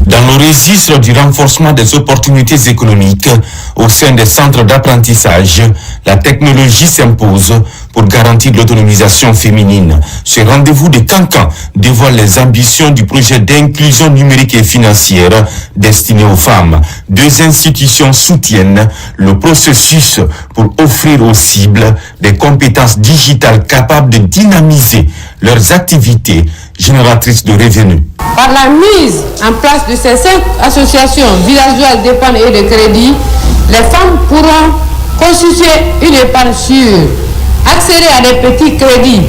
Dans le registre du renforcement des opportunités économiques au sein des centres d'apprentissage, la technologie s'impose pour garantir l'autonomisation féminine. Ce rendez-vous de Cancan dévoile les ambitions du projet d'inclusion numérique et financière destiné aux femmes. 2 institutions soutiennent le processus pour offrir aux cibles des compétences digitales capables de dynamiser leurs activités génératrices de revenus. Par la mise en place de ces 5 associations villageoises d'épargne et de crédit, les femmes pourront constituer une épargne sûre, accéder à des petits crédits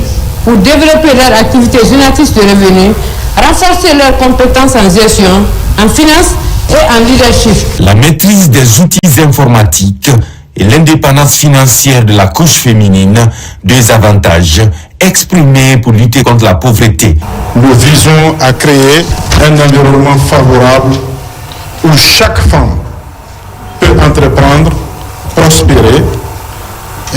pour développer leur activité génératrice de revenus, renforcer leurs compétences en gestion, en finance et en leadership. La maîtrise des outils informatiques et l'indépendance financière de la couche féminine, 2 avantages exprimés pour lutter contre la pauvreté. Nous visons à créer un environnement favorable où chaque femme peut entreprendre, prospérer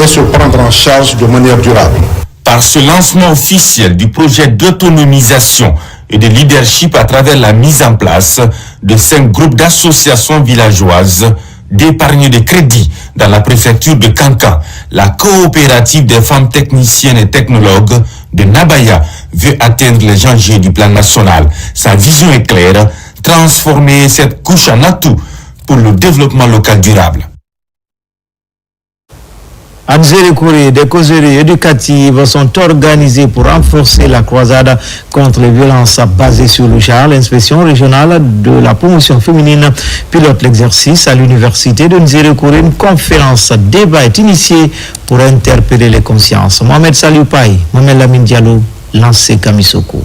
et se prendre en charge de manière durable. Par ce lancement officiel du projet d'autonomisation et de leadership à travers la mise en place de 5 groupes d'associations villageoises d'épargne de crédit dans la préfecture de Cancan, la coopérative des femmes techniciennes et technologues de Nabaya veut atteindre les enjeux du plan national. Sa vision est claire, transformer cette couche en atout pour le développement local durable. À Nzérékouré, des causeries éducatives sont organisées pour renforcer la croisade contre les violences basées sur le genre. L'inspection régionale de la promotion féminine pilote l'exercice à l'université de Nzérékouré. Une conférence débat est initiée pour interpeller les consciences. Mohamed Salioupaï, Mohamed Lamine Diallo, lancé Kamisoko.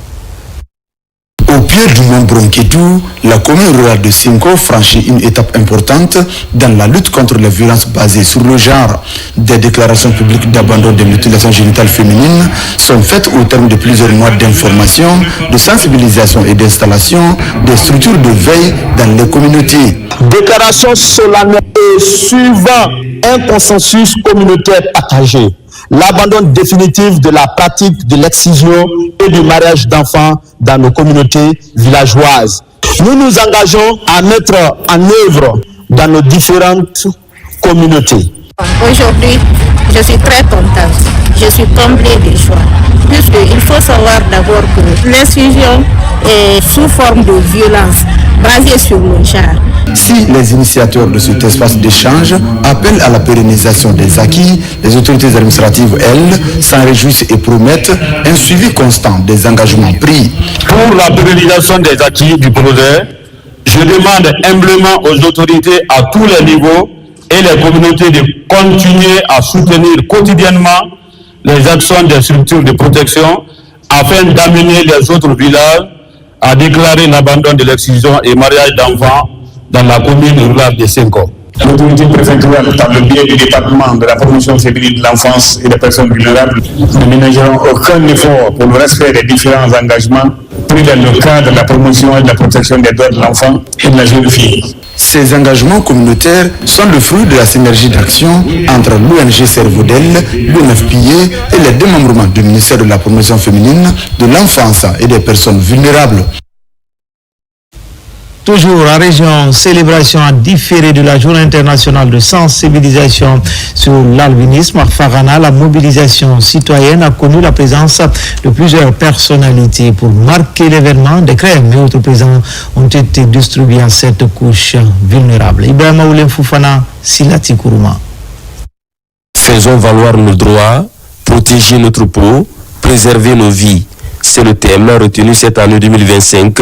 Au pied du mont Bronquetou, la commune rurale de Sinko franchit une étape importante dans la lutte contre les violences basées sur le genre. Des déclarations publiques d'abandon des mutilations génitales féminines sont faites au terme de plusieurs mois d'information, de sensibilisation et d'installation des structures de veille dans les communautés. Déclaration solennelle et suivant un consensus communautaire partagé. L'abandon définitif de la pratique de l'excision et du mariage d'enfants dans nos communautés villageoises. Nous nous engageons à mettre en œuvre dans nos différentes communautés. Aujourd'hui, je suis très contente. Je suis comblée de joie. Puisqu'il faut savoir d'abord que l'excision est sous forme de violence basé sur le genre. Si les initiateurs de cet espace d'échange appellent à la pérennisation des acquis, les autorités administratives, elles, s'en réjouissent et promettent un suivi constant des engagements pris. Pour la pérennisation des acquis du projet, je demande humblement aux autorités à tous les niveaux et les communautés de continuer à soutenir quotidiennement les actions des structures de protection afin d'amener les autres villages à déclarer l'abandon de l'excision et mariage d'enfants dans la commune rurale de Senko. L'autorité préfectorale, par le biais du département de la promotion féminine de l'enfance et des personnes vulnérables, ne ménageront aucun effort pour le respect des différents engagements pris dans le cadre de la promotion et de la protection des droits de l'enfant et de la jeune fille. Ces engagements communautaires sont le fruit de la synergie d'action entre l'ONG Cerveau-d'El, l'UNFPA et les démembrements du ministère de la promotion féminine, de l'enfance et des personnes vulnérables. Toujours en région, célébration à différé de la Journée internationale de sensibilisation sur l'albinisme à Farana, la mobilisation citoyenne a connu la présence de plusieurs personnalités. Pour marquer l'événement, des crèmes et autres présents ont été distribués à cette couche vulnérable. Ibrahima Oulem Foufana, Silati Kourouma. Faisons valoir nos droits, protéger notre peau, préserver nos vies. C'est le thème retenu cette année 2025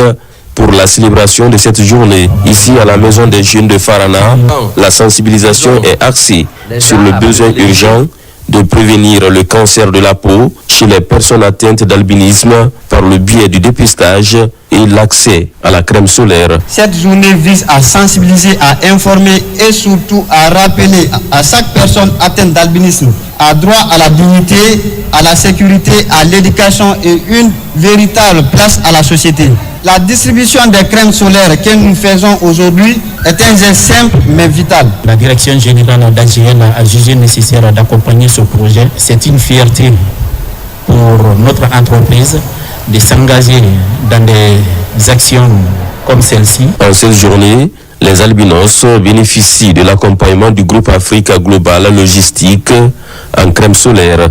pour la célébration de cette journée. Ici à la Maison des Jeunes de Farana, la sensibilisation est axée sur le besoin urgent de prévenir le cancer de la peau chez les personnes atteintes d'albinisme par le biais du dépistage et l'accès à la crème solaire. Cette journée vise à sensibiliser, à informer et surtout à rappeler à chaque personne atteinte d'albinisme a droit à la dignité, à la sécurité, à l'éducation et une véritable place à la société. La distribution des crèmes solaires que nous faisons aujourd'hui est un geste simple mais vital. La direction générale d'AGN a jugé nécessaire d'accompagner ce projet. C'est une fierté pour notre entreprise de s'engager dans des actions comme celle-ci. En cette journée, les albinos bénéficient de l'accompagnement du groupe Africa Global Logistique en crème solaire.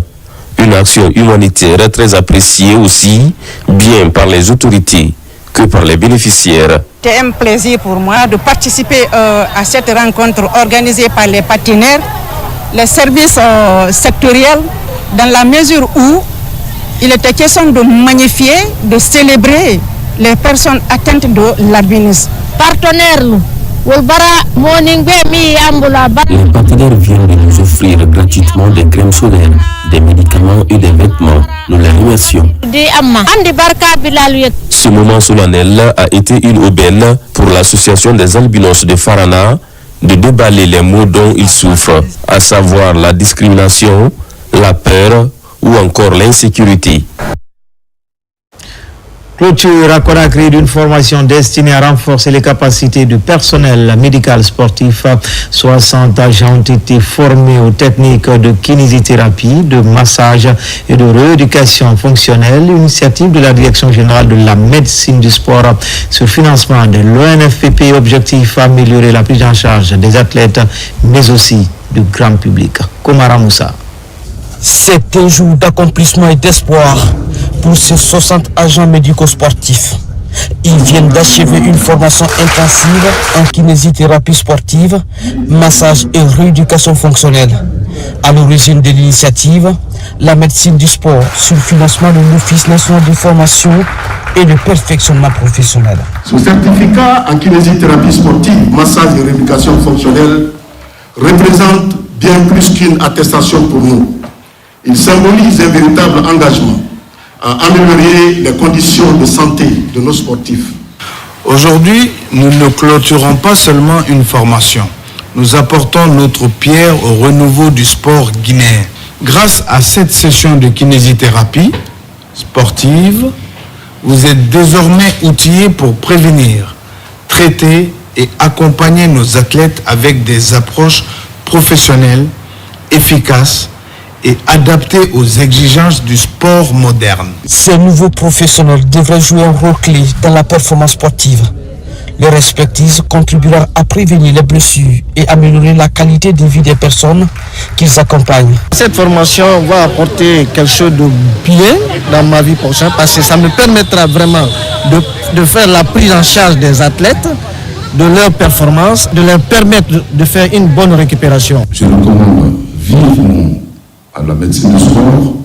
Une action humanitaire très appréciée aussi, bien par les autorités que par les bénéficiaires. C'est un plaisir pour moi de participer à cette rencontre organisée par les partenaires, les services sectoriels, dans la mesure où il était question de magnifier, de célébrer les personnes atteintes de l'albinisme. Partenaires, les partenaires viennent de nous offrir gratuitement des crèmes solaires, des médicaments et des vêtements. Nous les remercions. Ce moment solennel a été une aubaine pour l'association des albinos de Farana de déballer les maux dont ils souffrent, à savoir la discrimination, la peur ou encore l'insécurité. Clôture à Conakry d'une formation destinée à renforcer les capacités du personnel médical sportif. 60 agents ont été formés aux techniques de kinésithérapie, de massage et de rééducation fonctionnelle. Initiative de la Direction générale de la médecine du sport sur financement de l'ONFPP. Objectif améliorer la prise en charge des athlètes, mais aussi du grand public. Komara Moussa. C'est un jour d'accomplissement et d'espoir pour ces 60 agents médico-sportifs. Ils viennent d'achever une formation intensive en kinésithérapie sportive, massage et rééducation fonctionnelle. À l'origine de l'initiative, la médecine du sport sur le financement de l'Office national de formation et de perfectionnement professionnel. Ce certificat en kinésithérapie sportive, massage et rééducation fonctionnelle représente bien plus qu'une attestation pour nous. Il symbolise un véritable engagement à améliorer les conditions de santé de nos sportifs. Aujourd'hui, nous ne clôturons pas seulement une formation. Nous apportons notre pierre au renouveau du sport guinéen. Grâce à cette session de kinésithérapie sportive, vous êtes désormais outillés pour prévenir, traiter et accompagner nos athlètes avec des approches professionnelles, efficaces et adapté aux exigences du sport moderne. Ces nouveaux professionnels devraient jouer un rôle clé dans la performance sportive. Les respectives contribueront à prévenir les blessures et améliorer la qualité de vie des personnes qu'ils accompagnent. Cette formation va apporter quelque chose de bien dans ma vie prochaine parce que ça me permettra vraiment de faire la prise en charge des athlètes, de leur performance, de leur permettre de faire une bonne récupération. Je recommande vivement à la médecine du sport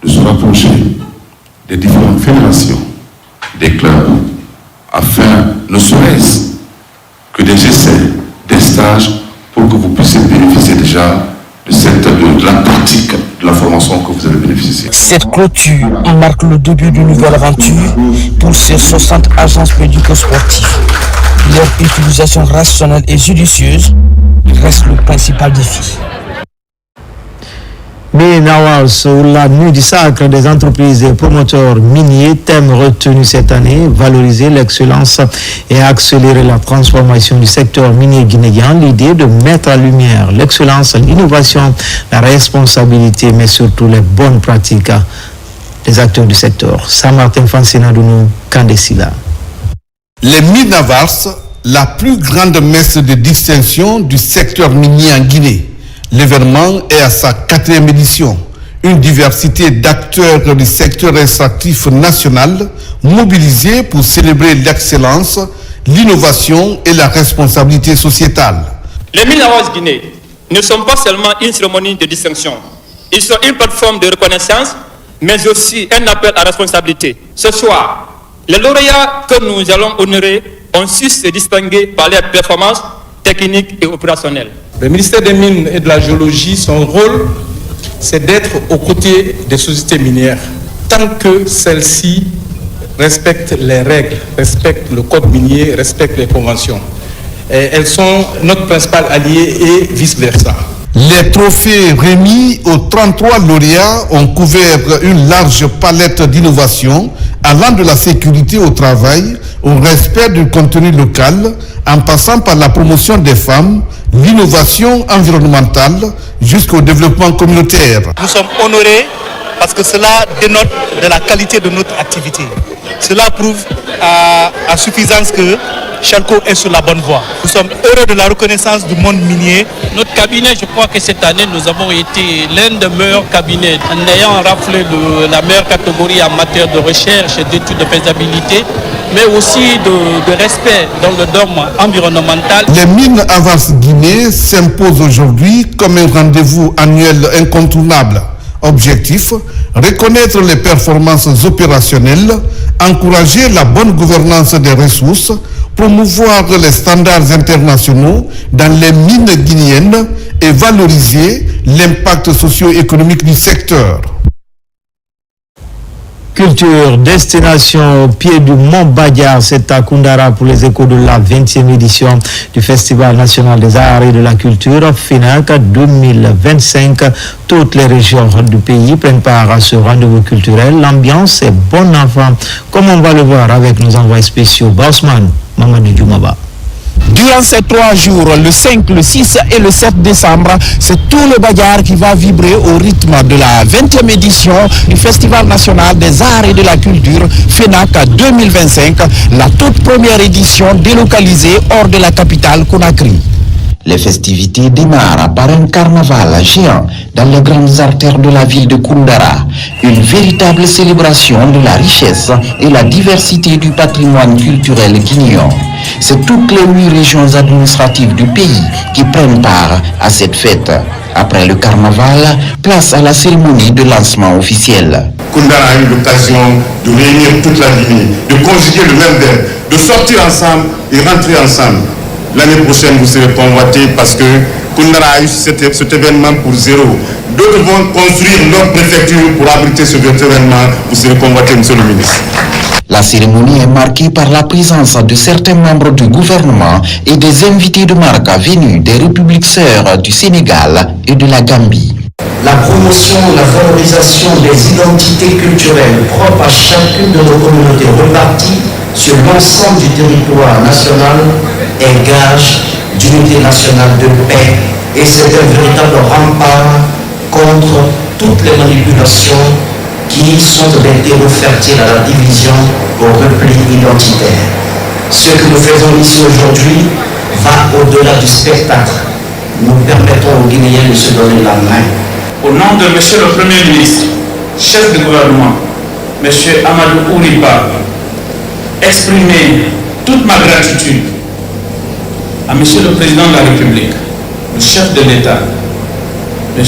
de se rapprocher des différentes fédérations, des clubs, afin ne serait-ce que des essais, des stages, pour que vous puissiez bénéficier déjà de la pratique de la formation que vous avez bénéficié. Cette clôture marque le début d'une nouvelle aventure pour ces 60 agences médico-sportives. Leur utilisation rationnelle et judicieuse reste le principal défi. Nawal, sur la nuit du sacre des entreprises et promoteurs miniers, thème retenu cette année, valoriser l'excellence et accélérer la transformation du secteur minier guinéen. L'idée de mettre en lumière l'excellence, l'innovation, la responsabilité, mais surtout les bonnes pratiques des acteurs du secteur. Saint-Martin Fancinadounou, Kandesila. Les mines Navars, la plus grande messe de distinction du secteur minier en Guinée. L'événement est à sa 4e édition. Une diversité d'acteurs du secteur extractif national mobilisés pour célébrer l'excellence, l'innovation et la responsabilité sociétale. Les mines Navars Guinée ne sont pas seulement une cérémonie de distinction. Ils sont une plateforme de reconnaissance, mais aussi un appel à responsabilité. Ce soir, les lauréats que nous allons honorer ont su se distinguer par leurs performances techniques et opérationnelles. Le ministère des Mines et de la Géologie, son rôle, c'est d'être aux côtés des sociétés minières, tant que celles-ci respectent les règles, respectent le code minier, respectent les conventions. Et elles sont notre principal allié et vice-versa. Les trophées remis aux 33 lauréats ont couvert une large palette d'innovations allant de la sécurité au travail, au respect du contenu local, en passant par la promotion des femmes, l'innovation environnementale, jusqu'au développement communautaire. Nous sommes honorés parce que cela dénote de la qualité de notre activité. Cela prouve à suffisance que Chalco est sur la bonne voie. Nous sommes heureux de la reconnaissance du monde minier. Notre cabinet, je crois que cette année, nous avons été l'un des meilleurs cabinets en ayant raflé de la meilleure catégorie en matière de recherche et d'études de faisabilité, mais aussi de respect dans le domaine environnemental. Les mines Avance Guinée s'imposent aujourd'hui comme un rendez-vous annuel incontournable. Objectif, reconnaître les performances opérationnelles, encourager la bonne gouvernance des ressources, promouvoir les standards internationaux dans les mines guinéennes et valoriser l'impact socio-économique du secteur. Culture, destination au pied du Mont Badiar, c'est à Koundara pour les échos de la 20e édition du Festival national des arts et de la culture FENAC 2025. Toutes les régions du pays prennent part à ce rendez-vous culturel. L'ambiance est bonne enfant, comme on va le voir avec nos envoyés spéciaux Bausman, Mamadou Djoumaba. Durant ces 3 jours, le 5, le 6 et le 7 décembre, c'est tout le Badiar qui va vibrer au rythme de la 20e édition du Festival national des arts et de la culture FENAC 2025, la toute première édition délocalisée hors de la capitale Conakry. Les festivités démarrent par un carnaval géant dans les grandes artères de la ville de Koundara. Une véritable célébration de la richesse et la diversité du patrimoine culturel guinéen. C'est toutes les 8 régions administratives du pays qui prennent part à cette fête. Après le carnaval, place à la cérémonie de lancement officiel. Koundara a eu l'occasion de réunir toute la Guinée, de conjuguer le même verbe, de sortir ensemble et rentrer ensemble. L'année prochaine, vous serez convoités parce que Koundara a eu cet événement pour zéro. D'autres vont construire leur préfecture pour abriter ce événement. Vous serez convoités, monsieur le ministre. La cérémonie est marquée par la présence de certains membres du gouvernement et des invités de marque venus des républiques sœurs du Sénégal et de la Gambie. La promotion, la valorisation des identités culturelles propres à chacune de nos communautés reparties sur l'ensemble du territoire national est gage d'unité nationale de paix et c'est un véritable rempart contre toutes les manipulations qui sont des terreaux fertiles à la division au repli identitaire. Ce que nous faisons ici aujourd'hui va au-delà du spectacle. Nous permettons aux Guinéens de se donner la main. Au nom de M. le Premier ministre, chef du gouvernement, M. Amadou Ouriba, exprimer toute ma gratitude à M. le Président de la République, le chef de l'État, M.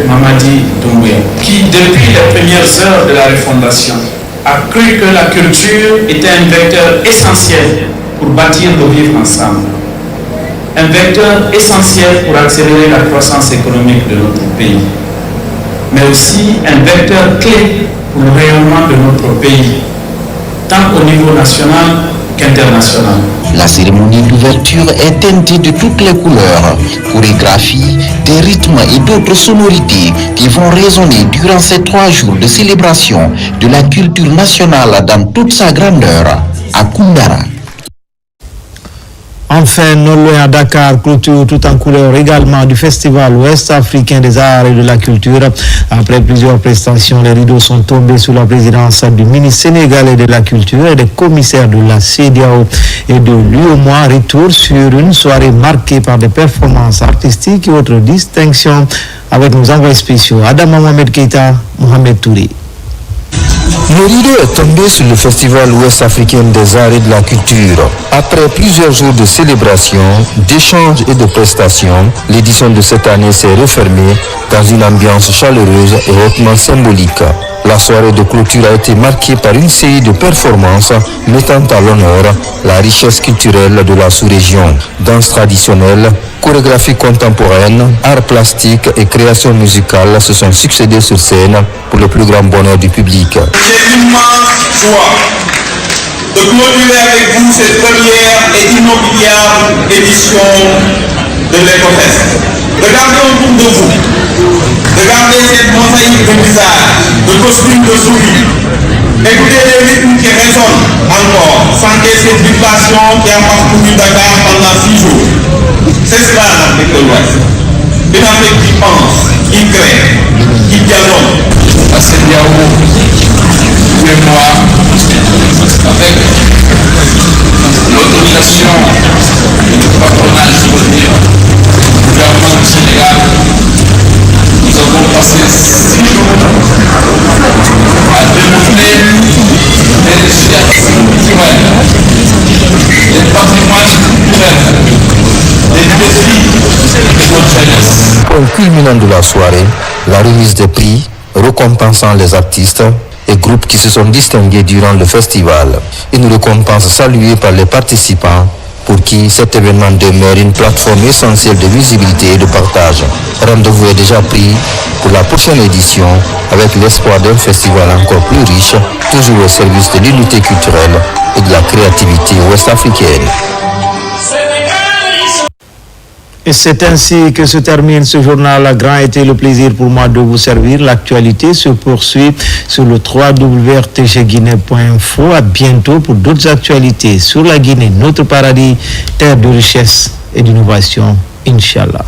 Mamadi Doumbouya, qui depuis les premières heures de la refondation a cru que la culture était un vecteur essentiel pour bâtir le vivre ensemble, un vecteur essentiel pour accélérer la croissance économique de notre pays, mais aussi un vecteur clé pour le rayonnement de notre pays, tant au niveau national qu'international. La cérémonie d'ouverture est teintée de toutes les couleurs, chorégraphies, des rythmes et d'autres sonorités qui vont résonner durant ces 3 jours de célébration de la culture nationale dans toute sa grandeur à Koundara. Enfin, non loin à Dakar, clôture tout en couleur également du Festival ouest-africain des arts et de la culture. Après plusieurs prestations, les rideaux sont tombés sous la présidence du ministre sénégalais de la culture et des commissaires de la CEDEAO et de l'UEMOA. Retour sur une soirée marquée par des performances artistiques et autres distinctions avec nos envoyés spéciaux Adam Mohamed Keita, Mohamed Touré. Le rideau est tombé sur le Festival ouest-africain des arts et de la culture. Après plusieurs jours de célébration, d'échanges et de prestations, l'édition de cette année s'est refermée dans une ambiance chaleureuse et hautement symbolique. La soirée de clôture a été marquée par une série de performances mettant à l'honneur la richesse culturelle de la sous-région. Danse traditionnelle, chorégraphie contemporaine, arts plastiques et création musicale se sont succédés sur scène pour le plus grand bonheur du public. C'est une immense joie de clôturer avec vous cette première et inoubliable édition de l'Ecofest. Regardez autour de vous. Regardez cette mosaïque de visages, de costumes de souris. Écoutez les rythmes qui résonnent encore. Sentez cette vibration qui a parcouru Dakar pendant 6 jours. C'est cela l'Afrique de l'Ouest. Une Afrique qui pense, qui crée, qui dialogue. La CEDEAO, et moi, avec l'autorisation du patronage du gouvernement du Sénégal, nous avons passé 6 jours à démontrer les richesses culturelles, les patrimoines culturels, les défis de notre jeunesse. Point culminant de la soirée, la remise des prix récompensant les artistes et groupes qui se sont distingués durant le festival. Une récompense saluée par les participants pour qui cet événement demeure une plateforme essentielle de visibilité et de partage. Rendez-vous est déjà pris pour la prochaine édition avec l'espoir d'un festival encore plus riche, toujours au service de l'unité culturelle et de la créativité ouest-africaine. Et c'est ainsi que se termine ce journal. Grand été le plaisir pour moi de vous servir. L'actualité se poursuit sur le www.rtgguinée.info. À bientôt pour d'autres actualités sur la Guinée, notre paradis, terre de richesse et d'innovation. Inch'Allah.